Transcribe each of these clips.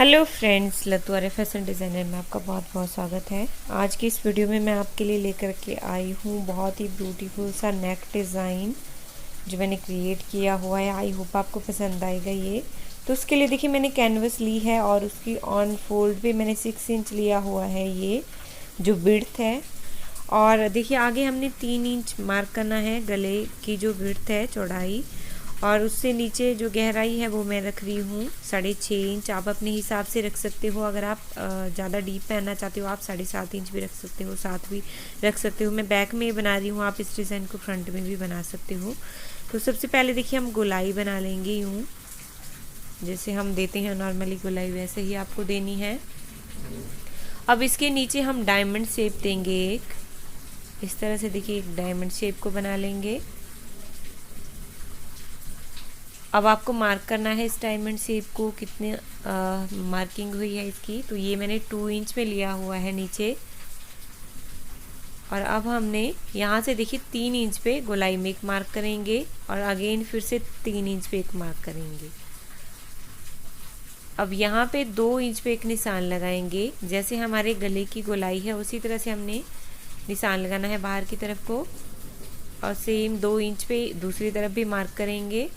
Hello friends, लतू आरे fashion designer में आपका बहुत बहुत स्वागत है। आज की इस वीडियो में मैं आपके लिए लेकर के आई हूँ बहुत ही ब्यूटीफुल सा नेक डिज़ाइन जो मैंने क्रिएट किया हुआ है। आई होप आपको पसंद आएगा ये। तो उसके लिए देखिए मैंने कैनवस ली है और उसकी ऑन फोल्ड पे मैंने 6 इंच लिया हुआ है ये जो विड्थ है। और देखिए आगे हमने 3 इंच मार्क करना है गले की जो विड्थ है, चौड़ाई, और उससे नीचे जो गहराई है वो मैं रख रही हूँ 6.5 इंच। आप अपने हिसाब से रख सकते हो। अगर आप ज़्यादा डीप पहनना चाहते हो आप 7.5 इंच भी रख सकते हो, 7 भी रख सकते हो। मैं बैक में बना रही हूँ, आप इस डिज़ाइन को फ्रंट में भी बना सकते हो। तो सबसे पहले देखिए हम गोलाई बना लेंगे यूँ, जैसे हम देते हैं नॉर्मली गोलाई वैसे ही आपको देनी है। अब इसके नीचे हम डायमंड शेप देंगे एक, इस तरह से देखिए एक डायमंड शेप को बना लेंगे। अब आपको मार्क करना है इस डायमंड शेप को, कितने मार्किंग हुई है इसकी। तो ये मैंने 2 इंच में लिया हुआ है नीचे। और अब हमने यहाँ से देखिए 3 इंच पे गोलाई में एक मार्क करेंगे और अगेन फिर से 3 इंच पे एक मार्क करेंगे। अब यहाँ पे 2 इंच पे एक निशान लगाएंगे। जैसे हमारे गले की गोलाई है उसी तरह से हमने निशान लगाना है बाहर की तरफ को, और सेम 2 इंच पे दूसरी तरफ भी मार्क करेंगे।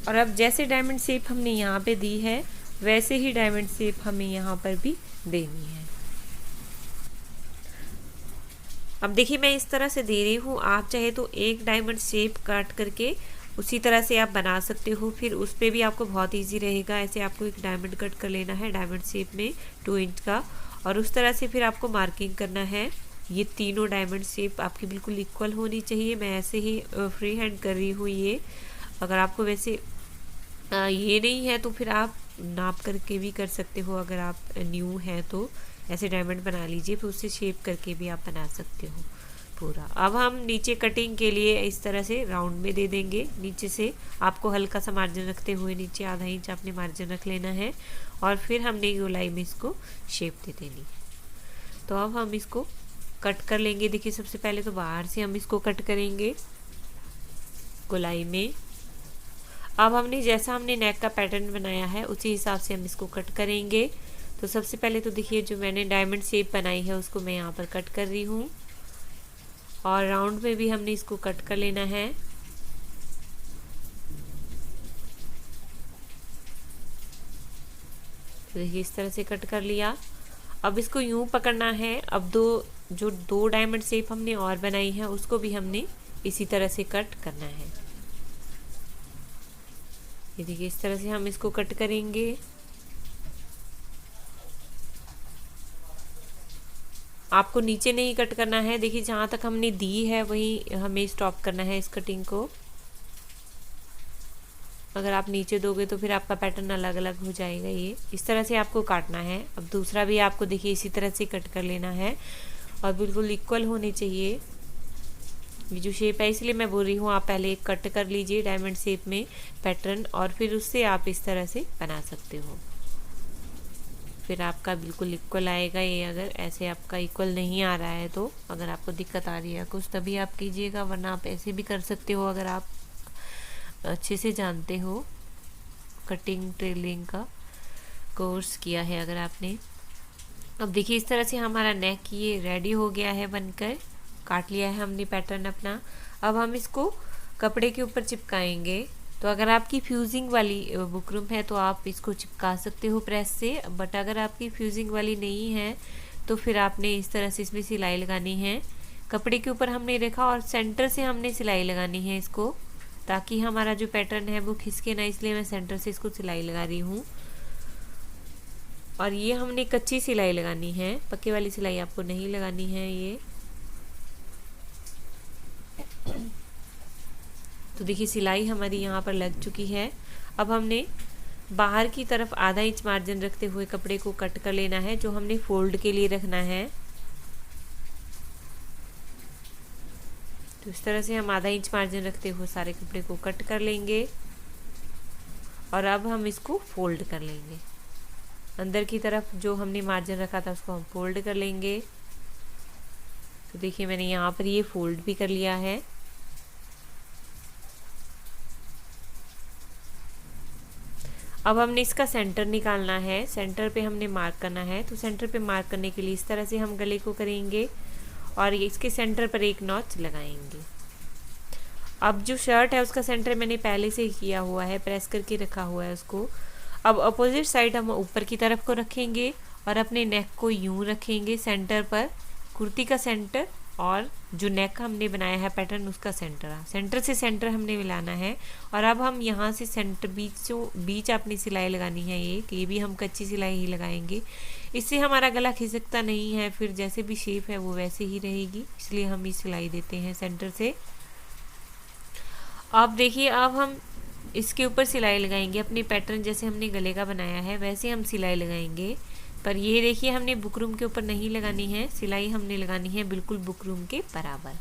और अब जैसे डायमंड शेप हमने यहाँ पे दी है वैसे ही डायमंड शेप हमें यहाँ पर भी देनी है। अब देखिए मैं इस तरह से दे रही हूँ, आप चाहे तो एक डायमंड शेप काट करके उसी तरह से आप बना सकते हो, फिर उस पर भी आपको बहुत इजी रहेगा। ऐसे आपको एक डायमंड कट कर लेना है डायमंड शेप में 2 इंच का, और उस तरह से फिर आपको मार्किंग करना है। ये तीनों डायमंड शेप आपकी बिल्कुल इक्वल होनी चाहिए। मैं ऐसे ही फ्री हैंड कर रही हूँ ये। अगर आपको वैसे ये नहीं है तो फिर आप नाप करके भी कर सकते हो। अगर आप न्यू हैं तो ऐसे डायमंड बना लीजिए, फिर उससे शेप करके भी आप बना सकते हो पूरा। अब हम नीचे कटिंग के लिए इस तरह से राउंड में दे देंगे। नीचे से आपको हल्का सा मार्जिन रखते हुए नीचे आधा इंच आपने मार्जिन रख लेना है, और फिर हमने गोलाई में इसको शेप दे देनी है। तो अब हम इसको कट कर लेंगे। देखिए सबसे पहले तो बाहर से हम इसको कट करेंगे गोलाई में। अब हमने नेक का पैटर्न बनाया है उसी हिसाब से हम इसको कट करेंगे। तो सबसे पहले तो देखिए जो मैंने डायमंड शेप बनाई है उसको मैं यहाँ पर कट कर रही हूँ, और राउंड में भी हमने इसको कट कर लेना है। तो देखिए इस तरह से कट कर लिया। अब इसको यूं पकड़ना है। अब जो दो डायमंड शेप हमने और बनाई है उसको भी हमने इसी तरह से कट करना है। ये देखिए इस तरह से हम इसको कट करेंगे। आपको नीचे नहीं कट करना है। देखिए जहाँ तक हमने दी है वही हमें स्टॉप करना है इस कटिंग को। अगर आप नीचे दोगे तो फिर आपका पैटर्न अलग अलग हो जाएगा। ये इस तरह से आपको काटना है। अब दूसरा भी आपको देखिए इसी तरह से कट कर लेना है, और बिल्कुल इक्वल होने चाहिए ये जो शेप है। इसलिए मैं बोल रही हूँ आप पहले एक कट कर लीजिए डायमंड शेप में पैटर्न, और फिर उससे आप इस तरह से बना सकते हो। फिर आपका बिल्कुल इक्वल आएगा ये। अगर ऐसे आपका इक्वल नहीं आ रहा है तो अगर आपको दिक्कत आ रही है कुछ तभी आप कीजिएगा, वरना आप ऐसे भी कर सकते हो अगर आप अच्छे से जानते हो, कटिंग टेलिंग का कोर्स किया है अगर आपने। अब देखिए इस तरह से हमारा नेक ये रेडी हो गया है बनकर। काट लिया है हमने पैटर्न अपना। अब हम इसको कपड़े के ऊपर चिपकाएंगे। तो अगर आपकी फ्यूजिंग वाली बुकरम है तो आप इसको चिपका सकते हो प्रेस से, बट अगर आपकी फ्यूजिंग वाली नहीं है तो फिर आपने इस तरह से इसमें सिलाई लगानी है। कपड़े के ऊपर हमने रखा और सेंटर से हमने सिलाई लगानी है इसको, ताकि हमारा जो पैटर्न है वो खिसके ना, इसलिए मैं सेंटर से इसको सिलाई लगा रही हूँ। और ये हमने कच्ची सिलाई लगानी है, पक्के वाली सिलाई आपको नहीं लगानी है ये। तो देखिए सिलाई हमारी यहाँ पर लग चुकी है। अब हमने बाहर की तरफ आधा इंच मार्जिन रखते हुए कपड़े को कट कर लेना है, जो हमने फोल्ड के लिए रखना है। तो इस तरह से हम आधा इंच मार्जिन रखते हुए सारे कपड़े को कट कर लेंगे, और अब हम इसको फोल्ड कर लेंगे। अंदर की तरफ जो हमने मार्जिन रखा था उसको हम फोल्ड कर लेंगे। तो देखिए मैंने यहाँ पर ये फोल्ड भी कर लिया है। अब हमने इसका सेंटर निकालना है, सेंटर पे हमने मार्क करना है। तो सेंटर पे मार्क करने के लिए इस तरह से हम गले को करेंगे और इसके सेंटर पर एक नॉच लगाएंगे। अब जो शर्ट है उसका सेंटर मैंने पहले से ही किया हुआ है, प्रेस करके रखा हुआ है उसको। अब अपोजिट साइड हम ऊपर की तरफ को रखेंगे और अपने नेक को यूं रखेंगे सेंटर पर, कुर्ती का सेंटर और जो नेक हमने बनाया है पैटर्न उसका सेंटर से सेंटर हमने मिलाना है। और अब हम यहाँ से सेंटर बीच अपनी सिलाई लगानी है, ये भी हम कच्ची सिलाई ही लगाएंगे। इससे हमारा गला खिसकता नहीं है, फिर जैसे भी शेप है वो वैसे ही रहेगी, इसलिए हम ये सिलाई देते हैं सेंटर से। अब देखिए, अब हम इसके ऊपर सिलाई लगाएंगे, अपने पैटर्न जैसे हमने गले का बनाया है वैसे हम सिलाई लगाएंगे। पर ये देखिए, हमने बुकरम के ऊपर नहीं लगानी है सिलाई, हमने लगानी है बिल्कुल बुकरम के बराबर।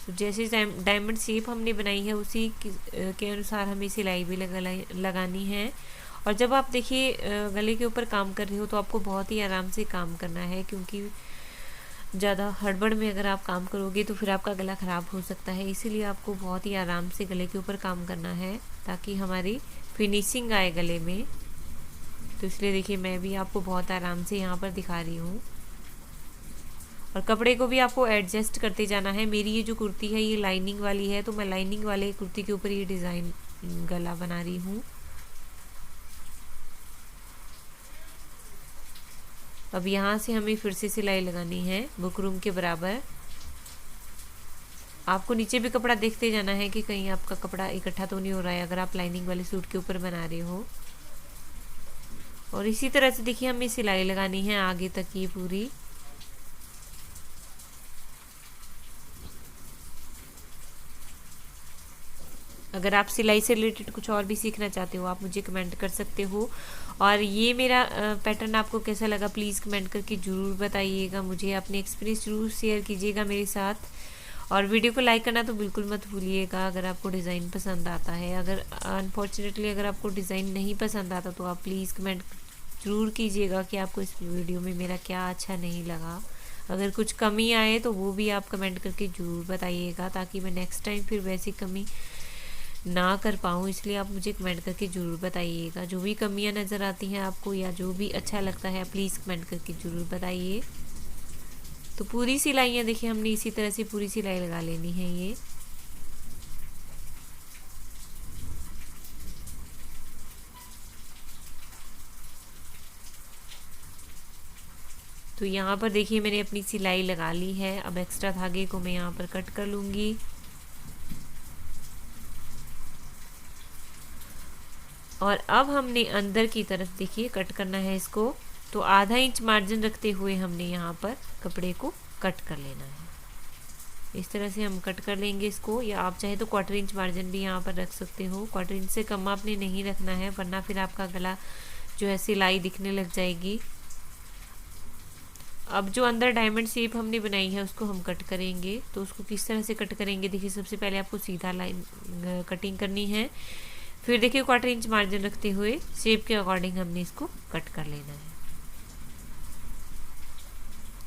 तो जैसे डायमंड शेप हमने बनाई है उसी के अनुसार हमें सिलाई भी लगानी है। और जब आप देखिए गले के ऊपर काम कर रहे हो तो आपको बहुत ही आराम से काम करना है, क्योंकि ज़्यादा हड़बड़ में अगर आप काम करोगे तो फिर आपका गला ख़राब हो सकता है। इसीलिए आपको बहुत ही आराम से गले के ऊपर काम करना है ताकि हमारी फिनिशिंग आए गले में। तो इसलिए देखिए, मैं भी आपको बहुत आराम से यहाँ पर दिखा रही हूँ। और कपड़े को भी आपको एडजस्ट करते जाना है। मेरी ये जो कुर्ती है ये लाइनिंग वाली है, तो मैं लाइनिंग वाले कुर्ती के ऊपर ये डिज़ाइन गला बना रही हूँ। अब यहाँ से हमें फिर से सिलाई लगानी है बुकरम के बराबर। आपको नीचे भी कपड़ा देखते जाना है कि कहीं आपका कपड़ा इकट्ठा तो नहीं हो रहा है, अगर आप लाइनिंग वाले सूट के ऊपर बना रहे हो। और इसी तरह से देखिए, हमें सिलाई लगानी है आगे तक ये पूरी। अगर आप सिलाई से रिलेटेड कुछ और भी सीखना चाहते हो आप मुझे कमेंट कर सकते हो। और ये मेरा पैटर्न आपको कैसा लगा प्लीज़ कमेंट करके ज़रूर बताइएगा मुझे। अपने एक्सपीरियंस ज़रूर शेयर कीजिएगा मेरे साथ। और वीडियो को लाइक करना तो बिल्कुल मत भूलिएगा अगर आपको डिज़ाइन पसंद आता है। अगर अनफॉर्चुनेटली अगर आपको डिज़ाइन नहीं पसंद आता तो आप प्लीज़ कमेंट ज़रूर कीजिएगा कि आपको इस वीडियो में मेरा क्या अच्छा नहीं लगा। अगर कुछ कमी आए तो वो भी आप कमेंट करके ज़रूर बताइएगा, ताकि मैं नेक्स्ट टाइम फिर वैसी कमी ना कर पाऊँ। इसलिए आप मुझे कमेंट करके ज़रूर बताइएगा। जो भी कमियां नज़र आती हैं आपको या जो भी अच्छा लगता है प्लीज़ कमेंट करके ज़रूर बताइए। तो पूरी सिलाइयाँ देखिए, हमने इसी तरह से पूरी सिलाई लगा लेनी है ये। तो यहाँ पर देखिए मैंने अपनी सिलाई लगा ली है। अब एक्स्ट्रा धागे को मैं यहाँ पर कट कर लूँगी। और अब हमने अंदर की तरफ देखिए कट करना है इसको। तो आधा इंच मार्जिन रखते हुए हमने यहाँ पर कपड़े को कट कर लेना है। इस तरह से हम कट कर लेंगे इसको, या आप चाहे तो 1/4 इंच मार्जिन भी यहाँ पर रख सकते हो। 1/4 इंच से कम आपने नहीं रखना है, वरना फिर आपका गला जो है सिलाई दिखने लग जाएगी। अब जो अंदर डायमंड शेप हमने बनाई है उसको हम कट करेंगे। तो उसको किस तरह से कट करेंगे देखिए, सबसे पहले आपको सीधा लाइन कटिंग करनी है। फिर देखिए 1/4 इंच मार्जिन रखते हुए शेप के अकॉर्डिंग हमने इसको कट कर लेना है।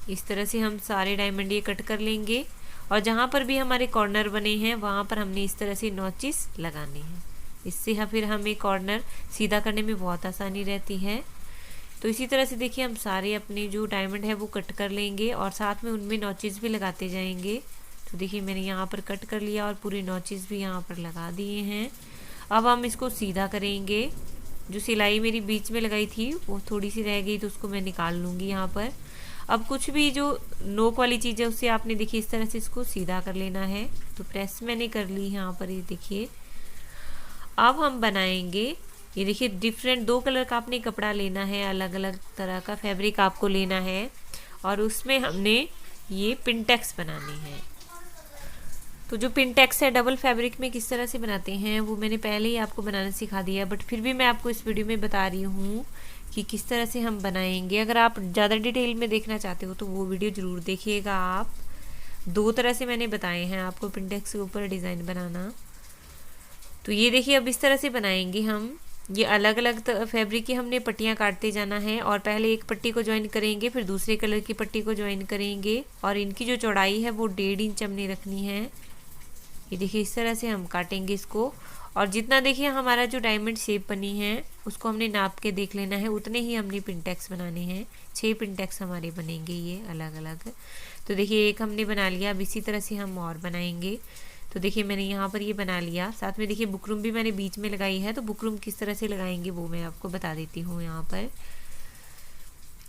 इस तरह से हम सारे डायमंड ये कट कर लेंगे। और जहाँ पर भी हमारे कॉर्नर बने हैं वहाँ पर हमने इस तरह से नॉचेस लगाने हैं। इससे फिर हमें कॉर्नर सीधा करने में बहुत आसानी रहती है। तो इसी तरह से देखिए हम सारे अपने जो डायमंड है वो कट कर लेंगे और साथ में उनमें नॉचेस भी लगाते जाएंगे। तो देखिए मैंने यहाँ पर कट कर लिया और पूरे नॉचेस भी यहाँ पर लगा दिए हैं। अब हम इसको सीधा करेंगे। जो सिलाई मेरी बीच में लगाई थी वो थोड़ी सी रह गई तो उसको मैं निकाल लूँगी यहाँ पर। अब कुछ भी जो नोक वाली चीज़ है उससे आपने देखिए इस तरह से इसको सीधा कर लेना है। तो प्रेस मैंने कर ली यहाँ पर, ये देखिए। अब हम बनाएंगे, ये देखिए डिफरेंट 2 कलर का आपने कपड़ा लेना है, अलग अलग तरह का फैब्रिक आपको लेना है और उसमें हमने ये पिनटेक्स बनानी है। तो जो पिनटेक्स है डबल फैब्रिक में किस तरह से बनाते हैं वो मैंने पहले ही आपको बनाना सिखा दिया, बट फिर भी मैं आपको इस वीडियो में बता रही हूँ कि किस तरह से हम बनाएंगे। अगर आप ज़्यादा डिटेल में देखना चाहते हो तो वो वीडियो ज़रूर देखिएगा आप। 2 तरह से मैंने बताए हैं आपको पिनटेक्स के ऊपर डिज़ाइन बनाना। तो ये देखिए अब इस तरह से बनाएंगे हम। ये अलग अलग फैब्रिक की हमने पट्टियाँ काटते जाना है और पहले एक पट्टी को ज्वाइन करेंगे, फिर दूसरे कलर की पट्टी को ज्वाइन करेंगे और इनकी जो चौड़ाई है वो 1.5 इंच हमने रखनी है। ये देखिए इस तरह से हम काटेंगे इसको और जितना देखिए हमारा जो डायमंड शेप बनी है उसको हमने नाप के देख लेना है, उतने ही हमने पिनटेक्स बनाने हैं। 6 पिनटेक्स हमारे बनेंगे ये अलग अलग। तो देखिए एक हमने बना लिया, अब इसी तरह से हम और बनाएंगे। तो देखिए मैंने यहाँ पर ये बना लिया, साथ में देखिए बुकरम भी मैंने बीच में लगाई है। तो बुकरम किस तरह से लगाएंगे वो मैं आपको बता देती हूँ यहाँ पर।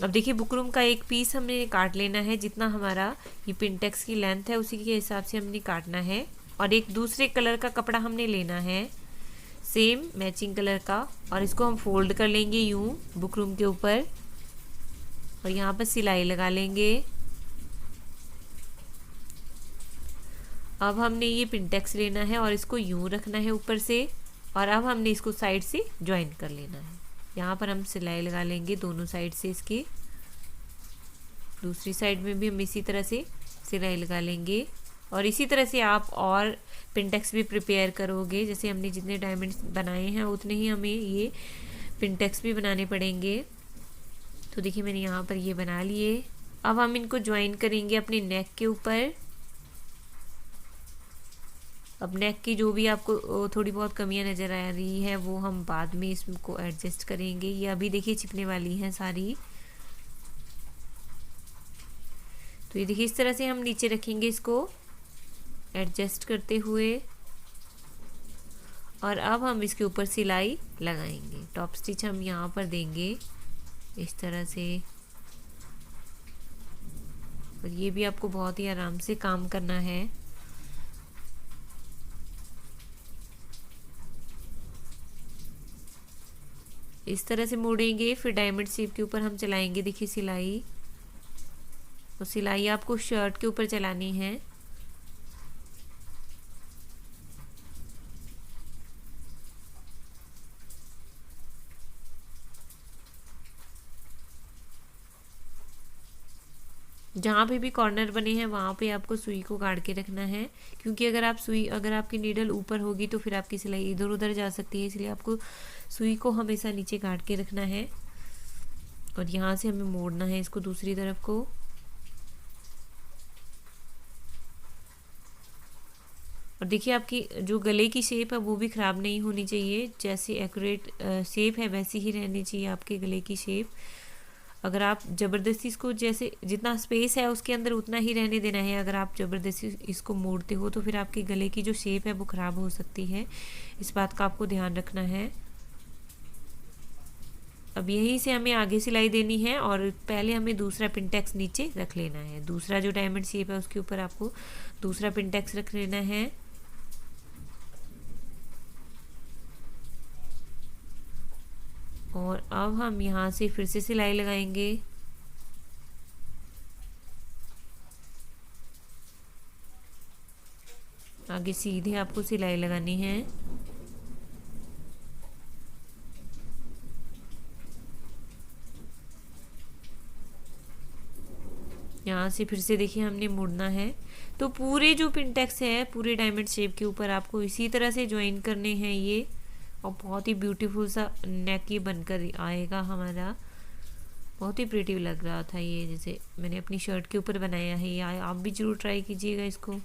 अब देखिए बुकरम का एक पीस हमने काट लेना है, जितना हमारा ये पिनटेक्स की लेंथ है उसी के हिसाब से हमने काटना है। और एक दूसरे कलर का कपड़ा हमने लेना है, सेम मैचिंग कलर का, और इसको हम फोल्ड कर लेंगे यूं बुकरम के ऊपर और यहाँ पर सिलाई लगा लेंगे। अब हमने ये पिनटेक्स लेना है और इसको यूं रखना है ऊपर से, और अब हमने इसको साइड से ज्वाइन कर लेना है। यहाँ पर हम सिलाई लगा लेंगे दोनों साइड से इसके, दूसरी साइड में भी हम इसी तरह से सिलाई लगा लेंगे। और इसी तरह से आप और पिनटेक्स भी प्रिपेयर करोगे, जैसे हमने जितने डायमंड्स बनाए हैं उतने ही हमें ये पिनटेक्स भी बनाने पड़ेंगे। तो देखिए मैंने यहाँ पर ये बना लिए। अब हम इनको ज्वाइन करेंगे अपने नेक के ऊपर। अब नेक की जो भी आपको थोड़ी बहुत कमियां नज़र आ रही है वो हम बाद में इसको एडजस्ट करेंगे। ये अभी देखिए चिपने वाली हैं सारी। तो ये देखिए इस तरह से हम नीचे रखेंगे इसको एडजस्ट करते हुए, और अब हम इसके ऊपर सिलाई लगाएंगे। टॉप स्टिच हम यहाँ पर देंगे इस तरह से, और ये भी आपको बहुत ही आराम से काम करना है। इस तरह से मोड़ेंगे, फिर डायमंड शेप के ऊपर हम चलाएंगे देखिए सिलाई। तो सिलाई आपको शर्ट के ऊपर चलानी है। जहाँ पे भी कॉर्नर बने हैं वहाँ पे आपको सुई को गाड़ के रखना है, क्योंकि अगर आपकी नीडल ऊपर होगी तो फिर आपकी सिलाई इधर उधर जा सकती है, इसलिए आपको सुई को हमेशा नीचे गाड़ के रखना है। और यहाँ से हमें मोड़ना है इसको दूसरी तरफ को। और देखिए आपकी जो गले की शेप है वो भी ख़राब नहीं होनी चाहिए, जैसी एक्यूरेट शेप है वैसी ही रहनी चाहिए आपके गले की शेप। अगर आप ज़बरदस्ती इसको, जैसे जितना स्पेस है उसके अंदर उतना ही रहने देना है। अगर आप ज़बरदस्ती इसको मोड़ते हो तो फिर आपके गले की जो शेप है वो ख़राब हो सकती है, इस बात का आपको ध्यान रखना है। अब यहीं से हमें आगे सिलाई देनी है और पहले हमें दूसरा पिनटेक्स नीचे रख लेना है। दूसरा जो डायमंड शेप है उसके ऊपर आपको दूसरा पिनटेक्स रख लेना है। और अब हम यहाँ से फिर से सिलाई लगाएंगे। आगे सीधे आपको सिलाई लगानी है। यहाँ से फिर से देखिए हमने मुड़ना है। तो पूरे जो पिनटेक्स है पूरे डायमंड शेप के ऊपर आपको इसी तरह से ज्वाइन करने हैं ये, और बहुत ही ब्यूटीफुल सा नेक ये बनकर आएगा हमारा। बहुत ही प्रीटी लग रहा था ये, जैसे मैंने अपनी शर्ट के ऊपर बनाया है ये। आप भी ज़रूर ट्राई कीजिएगा इसको।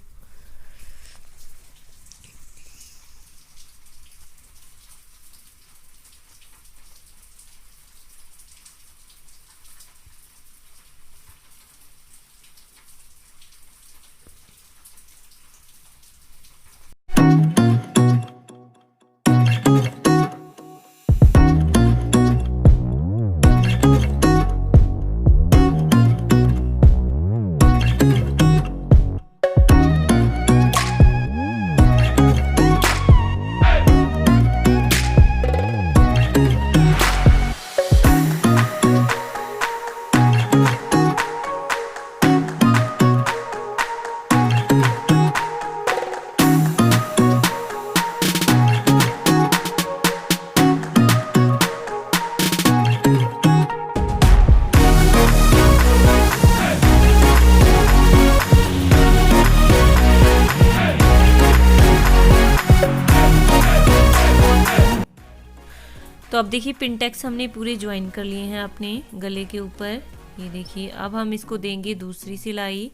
तो अब देखिए पिनटेक्स हमने पूरे ज्वाइन कर लिए हैं अपने गले के ऊपर। ये देखिए अब हम इसको देंगे दूसरी सिलाई।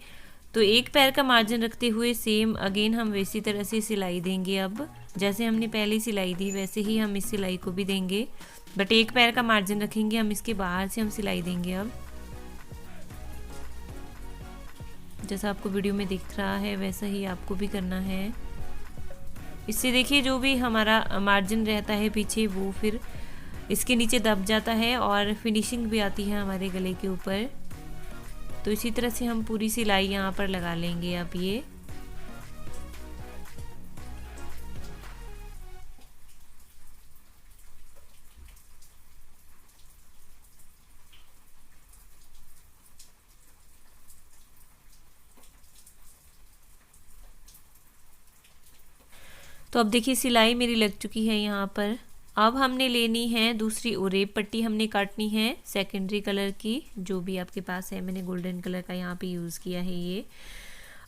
तो एक पैर का मार्जिन रखते हुए सेम अगेन हम वैसी तरह से सिलाई देंगे। अब जैसे हमने पहले सिलाई दी वैसे ही हम इस सिलाई को भी देंगे, बट एक पैर का मार्जिन रखेंगे हम, इसके बाहर से हम सिलाई देंगे। अब जैसा आपको वीडियो में दिख रहा है वैसा ही आपको भी करना है। इससे देखिए जो भी हमारा मार्जिन रहता है पीछे वो फिर इसके नीचे दब जाता है और फिनिशिंग भी आती है हमारे गले के ऊपर। तो इसी तरह से हम पूरी सिलाई यहाँ पर लगा लेंगे। अब ये तो अब देखिए सिलाई मेरी लग चुकी है यहाँ पर। अब हमने लेनी है दूसरी ओरेब पट्टी, हमने काटनी है सेकेंडरी कलर की, जो भी आपके पास है। मैंने गोल्डन कलर का यहाँ पे यूज़ किया है ये।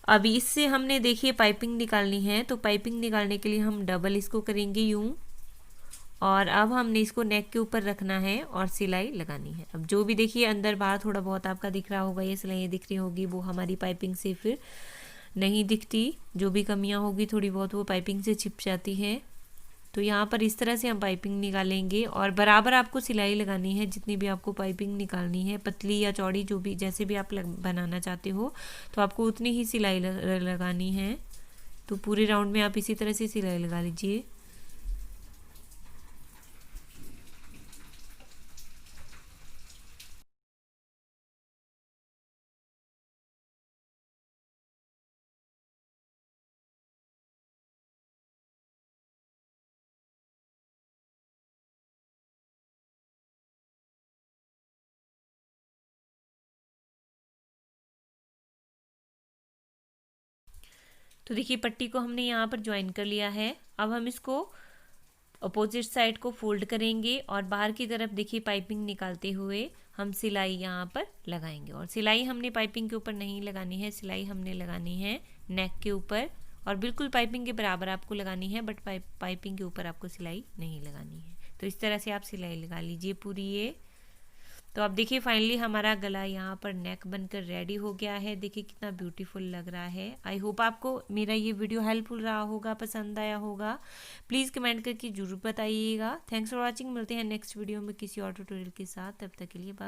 अब इससे हमने देखिए पाइपिंग निकालनी है, तो पाइपिंग निकालने के लिए हम डबल इसको करेंगे यूँ, और अब हमने इसको नेक के ऊपर रखना है और सिलाई लगानी है। अब जो भी देखिए अंदर बाहर थोड़ा बहुत आपका दिख रहा होगा, ये सिलाइयाँ दिख रही होगी, वो हमारी पाइपिंग से फिर नहीं दिखती। जो भी कमियां होगी थोड़ी बहुत वो पाइपिंग से छिप जाती है। तो यहाँ पर इस तरह से हम पाइपिंग निकालेंगे और बराबर आपको सिलाई लगानी है। जितनी भी आपको पाइपिंग निकालनी है, पतली या चौड़ी, जो भी जैसे भी आप बनाना चाहते हो, तो आपको उतनी ही सिलाई लगानी है। तो पूरे राउंड में आप इसी तरह से सिलाई लगा लीजिए। तो देखिए पट्टी को हमने यहाँ पर ज्वाइन कर लिया है। अब हम इसको अपोजिट साइड को फोल्ड करेंगे और बाहर की तरफ देखिए पाइपिंग निकालते हुए हम सिलाई यहाँ पर लगाएंगे। और सिलाई हमने पाइपिंग के ऊपर नहीं लगानी है, सिलाई हमने लगानी है नेक के ऊपर, और बिल्कुल पाइपिंग के बराबर आपको लगानी है, बट पाइपिंग के ऊपर आपको सिलाई नहीं लगानी है। तो इस तरह से आप सिलाई लगा लीजिए पूरी ये। तो अब देखिए फाइनली हमारा गला यहाँ पर नेक बनकर रेडी हो गया है। देखिए कितना ब्यूटीफुल लग रहा है। आई होप आपको मेरा ये वीडियो हेल्पफुल रहा होगा, पसंद आया होगा। प्लीज़ कमेंट करके जरूर बताइएगा। Thanks for watching. मिलते हैं नेक्स्ट वीडियो में किसी और ट्यूटोरियल के साथ। तब तक के लिए बाय।